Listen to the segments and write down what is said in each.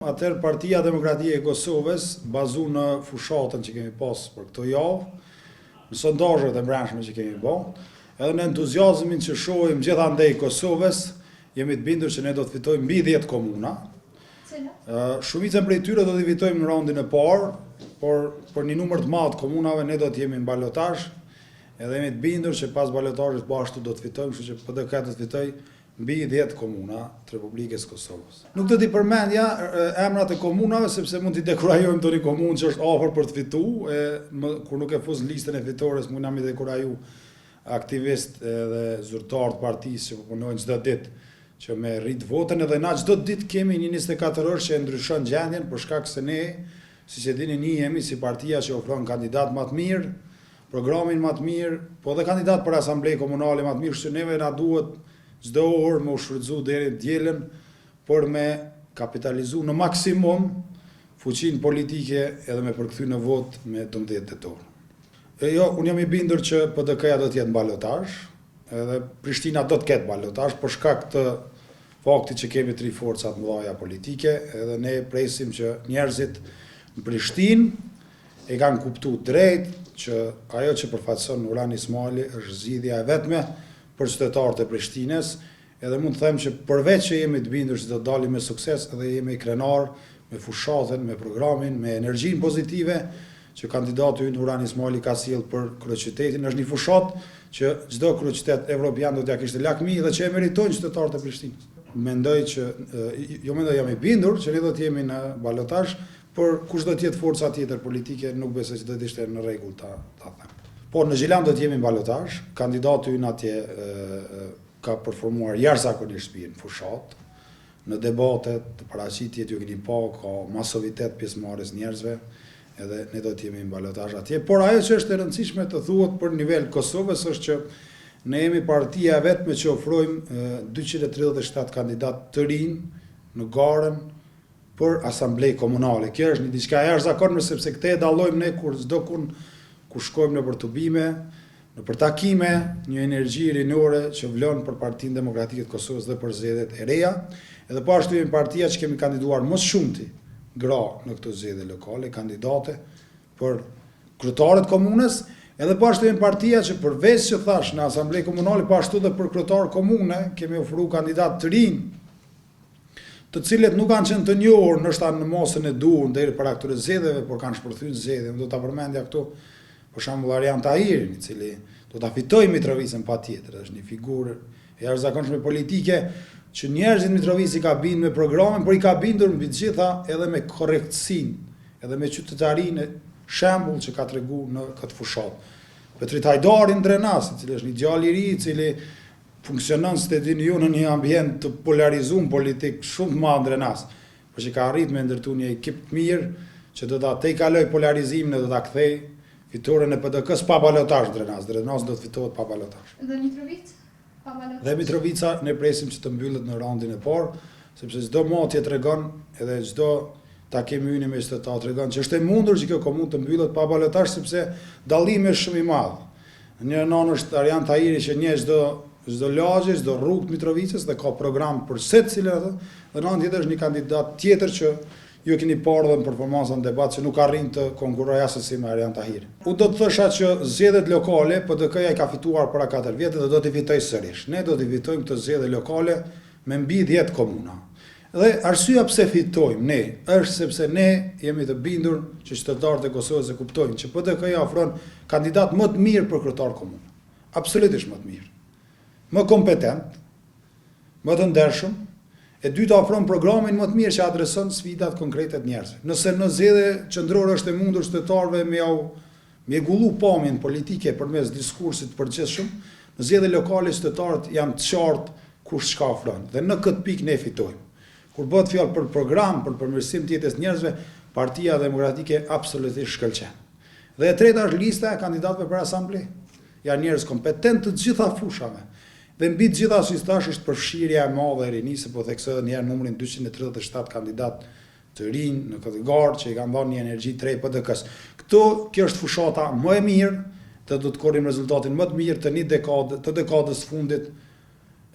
Atëherë Partia Demokratike e Kosovës, bazu në fushatën që kemi pas për këto javë, në sondazhet e brendshme që kemi bërë, edhe në entuziazmin që shohim gjithandej Kosovës, jemi të bindur që ne do të fitojmë mbi 10 komuna. Shumicën prej tyre do të fitojmë në raundin e parë, por për një numër të madh komunave ne do të jemi në balotazh, edhe jemi të bindur që pas balotazhit bashkë do të fitojmë, kështu që PDK do të fitojë mbi 10 komuna të Republikës Kosovës. Nuk do t'i përmendja emrat e komunave, sepse mund t'i dekurajojmë të një komunë që është afër për të fitu, kur nuk e fus listën e fitores, mund jam i dekuraju aktivist dhe zyrtar të partisë që punojnë çdo ditë që me rrit votën, edhe na çdo ditë kemi një 24 orë që ndryshon gjendjen, për shkak se ne, siç e dini, jemi si partia që ofron kandidat më të mirë, programin më të mirë, po dhe kandidat për asamblej komunale më të mirë, që neve na duhet çdo orë me u shfrytzu deri dielën për me kapitalizu në maksimum fuqinë politike edhe me përkthy në vot me 12 tetor. Jo, unë jam i bindur që PDK-ja do të jetë në balotazh, edhe Prishtina do të ketë balotazh për shkak të faktit që kemi 3 forca të mëdha politike, edhe ne presim që njerëzit në Prishtinë e kanë kuptuar drejt që ajo që përfaqëson Nurani Ismaili është zgjidhja e vetme për qytetarët e Prishtinës, edhe mund të them që përveç që jemi të bindur që do dalim me sukses, edhe jemi krenar me fushatën, me programin, me energjinë pozitive që kandidati ynë Nurani Ismaili ka sjellë për kryeqytetin. Është një fushat që çdo kryeqytet evropian do t'ja kishte lakmi dhe që e meritojnë qytetarët e Prishtinës. Jam i bindur që ne do të jemi në balotazh, por kush do të jetë forca tjetër politike, nuk besoj që do të ishte në rregull ta them. Por në Gjilan do të jemi në balotazh, kandidati ynë atje ka performuar jashtëzakonisht mirë në fushat, në debatet, të paraqitjet ju keni pa, ka masovitet pjesëmarrjes njerëzve, edhe ne do të jemi në balotazh atje. Por ajo që është e rëndësishme të thuhet për nivel Kosovës është që ne jemi partia e vetme që ofrojmë 237 kandidat të rinj në garën për asamblej komunale. Kjo është një diçka e jashtëzakonshme sepse këtë e dallojmë ne kur çdo ku shkojmë në për tubime, në për takime, një energji rinore që vlon për Partinë Demokratike të Kosovës dhe për zgjedhjet e reja, edhe po ashtu jemi partia që kemi kandiduar më shumti gra në këto zgjedhje lokale, kandidate për kryetarët komunës, edhe po ashtu jemi partia që përveç që thash në asamblej komunale, po ashtu dhe për kryetarë komune, kemi ofruar kandidat të rinj, të cilët nuk kanë qenë të njohur ndoshta në mosën e duhur deri para këtyre zgjedhjeve, por kanë shpërthyer zgjedhje. Do ta përmendja këtu për shembull Arjan Tahirin, i cili do ta fitojë Mitrovicën patjetër, është një figurë e jashtëzakonshme politike që njerëzit Mitrovici ka bindur me programin, por i ka bindur mbi të gjitha edhe me korrektësinë, edhe me qytetarinë, shembull që ka treguar në këtë fushat. Petrit Hajdarin Drenas, i cili është një djalë i ri, i cili funksionon si të dini ju në një ambient të polarizuar politik shumë të madh Drenas, por që ka arritur me ndërtu një ekip të mirë që do ta tejkaloj polarizimin dhe do ta kthej fitoren e PDK-s pa balotazh Drenas. Drenas do të fitohet pa balotazh. Dhe Mitrovica pa balotazh. Dhe Mitrovica ne presim që të mbyllet në raundin e parë, sepse çdo motje tregon edhe çdo takimi ynë me qytetarë tregon që është e mundur që kjo komunë të mbyllet pa balotazh sepse dallimi është shumë i madh. Në një anë është Arjan Tahiri që njeh çdo lagje, çdo rrugë të Mitrovicës dhe ka program për secilën atë, dhe në anë tjetër është një kandidat tjetër që ju keni parë dhe në performancën në debat që nuk arrin të konkurrojë asesi me Arjan Tahiri. Unë do të thosha që zgjedhjet lokale PDK-ja i ka fituar para 4 vjetë dhe do t'i fitojë sërish. Ne do t'i fitojmë këtë zgjedhje lokale me mbi 10 komuna. Dhe arsyeja pse fitojmë ne është sepse ne jemi të bindur që qytetarët e Kosovës e kuptojnë që PDK-ja ofron kandidat më të mirë për kryetar komune. Absolutisht më të mirë. Më kompetent, më të ndershëm. E dyta ofron programin më të mirë që adreson sfidat konkrete të njerëzve. Nëse në zgjedhje qendrore është e mundur qytetarëve me mjegullu pamjen politike përmes diskursit të përgjithshëm, në zgjedhje lokale qytetarët janë të qartë kush çka ofron. Dhe në këtë pikë ne fitojmë. Kur bëhet fjalë për program, për përmirësim të jetës njerëzve, Partia Demokratike absolutisht shkëlqen. Dhe e treta është lista e kandidatëve për asamblej. Janë njerëz kompetent të gjitha fushave. Dhe mbi të gjitha si thash është përfshirja e madhe e rinisë, po theksoj edhe një herë numrin 237 kandidat të rinj në këtë garë që i kanë dhënë një energji të re PDK-s. Kjo është fushata më e mirë, të do të korrim rezultatin më të mirë të një dekadës fundit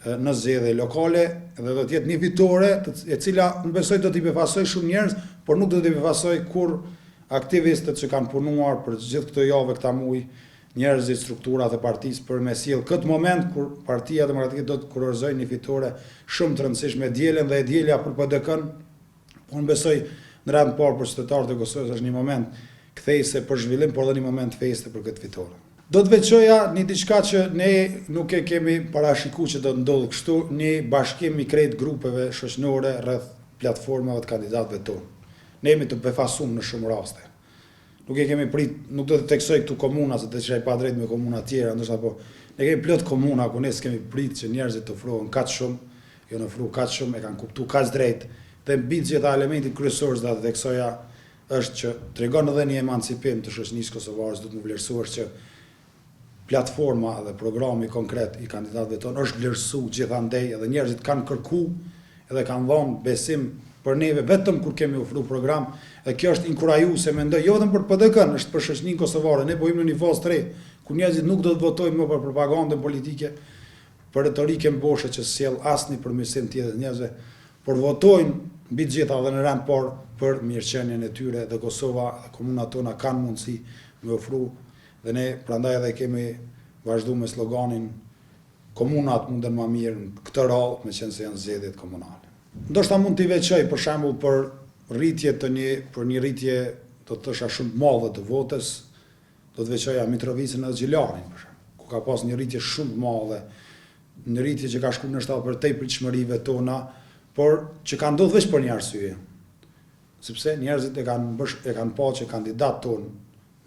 në zgjedhje lokale dhe do të jetë një fitore e cila në besoj do t'i befasoj shumë njerëz, por nuk do t'i befasoj kur aktivistët që kanë punuar për gjithë këtë javë këta muaj, njerëzit, strukturat e partisë për me sjell këtë moment kur Partia Demokratike do të kurorëzojë një fitore shumë të rëndësishme dielën dhe e dielja për PD-n. Po unë besoj në radhën parë për qytetarët e Kosovës është një moment kthejse për zhvillim, por edhe një moment feste për këtë fitore. Do të veçoja një diçka që ne nuk e kemi parashikuar që do të ndodhë kështu, një bashkim i krejt grupeve shoqërore rreth platformave të kandidatëve tonë. Ne jemi të befasuar në shumë raste. Nuk e kemi prit, nuk do të teksoj këtu komuna, se të qaj pa drejt me komuna tjera, ndoshta po, ne kemi plot komuna ku ne s'kemi prit që njerëzit të ofrohen kaq shumë, jo në ofru kaq shumë, e kanë kuptu kaq drejt, dhe mbi të gjitha elementin kryesor që do të teksoja është që tregon edhe një emancipim të shoqënisë kosovare, do të më vlerësuar që platforma dhe programi konkret i kandidatëve tonë është vlerësuar gjithandej edhe njerëzit kanë kërkuar edhe kanë dhënë besim për neve vetëm kur kemi ofruar program, dhe kjo është inkurajuese mendoj, jo vetëm për PD-n, është për shoqërinë kosovare. Ne po jemi në një fazë të re, ku njerëzit nuk do të votojnë më për propagandën politike, për retorike mboshe që sjell asnjë përmirësim tjetër njerëzve, por votojnë mbi të gjitha dhe në rand parë për mirëqenien e tyre dhe Kosova dhe komunat tona kanë mundësi me ofru, dhe ne prandaj edhe kemi vazhduar me sloganin komunat munden më mirë në këtë radhë, meqense janë zgjedhjet komunale. Ndoshta mund t'i veçoj për shembull për një rritje do të thosha shumë të madhe të votës, do të veçoja Mitrovicën dhe Gjilanin për shembull, ku ka pas një rritje shumë të madhe, një rritje që ka shkuar në shtat për tepërçmërive tona, por që ka ndodhur vetëm për një arsye. Sepse njerëzit e kanë pa që kandidat ton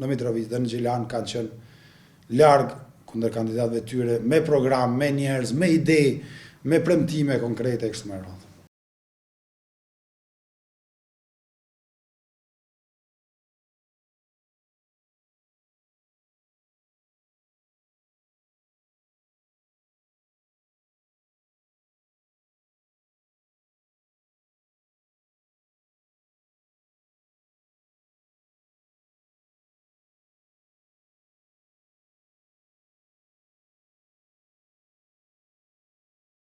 në Mitrovicë dhe në Gjilan kanë qenë larg kundër kandidatëve tyre me program, me njerëz, me ide, me premtime konkrete kështu me radhë.